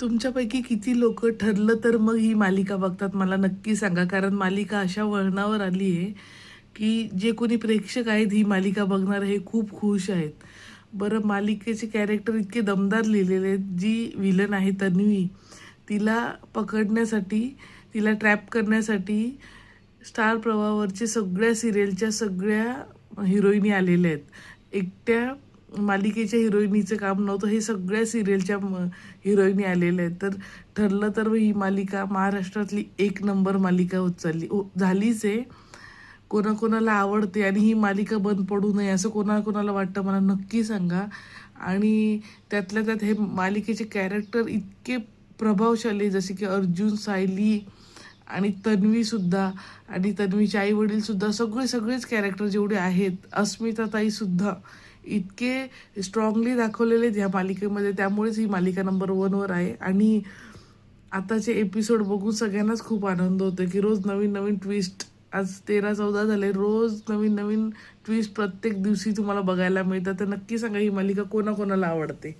तुमच्यापैकी किती लोकं ठरलं तर मग ही मालिका बघतात मला नक्की सांगा. कारण मालिका अशा वळणावर आली आहे, की जे कोणी प्रेक्षक आहेत ही मालिका बघणार हे खूप खुश आहेत. बरं मालिकेचे कॅरेक्टर इतके दमदार लिहिलेले आहेत. जी विलन आहे तन्वी, तिला पकडण्यासाठी, तिला ट्रॅप करण्यासाठी स्टार प्रवाहावरच्या सगळ्या सिरियलच्या सगळ्या हिरोईनी आलेल्या आहेत. एकट्या मालिकेच्या हिरोईनीचं काम नव्हतं, हे सगळ्या सिरियलच्या हिरोईनी आलेल्या आहेत. तर ठरलं तर ही मालिका महाराष्ट्रातली एक नंबर मालिका होत चालली झालीच आहे. कोणाकोणाला आवडते आणि ही मालिका बंद पडू नये असं कोणाकोणाला वाटतं मला नक्की सांगा. आणि त्यातल्या त्यात हे मालिकेचे कॅरेक्टर इतके प्रभावशाली जसे की अर्जुन, सायली आणि तन्वीसुद्धा आणि तन्वीचे आईवडीलसुद्धा सगळेच कॅरेक्टर जेवढे आहेत, अस्मिताताईसुद्धा इतके स्ट्रॉंगली दाखवलेले आहेत ह्या मालिकेमध्ये. त्यामुळेच ही मालिका नंबर 1वर आहे. आणि आताचे एपिसोड बघून सगळ्यांनाच खूप आनंद होतो की रोज नवीन नवीन ट्विस्ट. आज 13-14 झाले, रोज नवीन नवीन ट्विस्ट प्रत्येक दिवशी तुम्हाला बघायला मिळतात. तर नक्की सांगा ही मालिका कोणाकोणाला आवडते.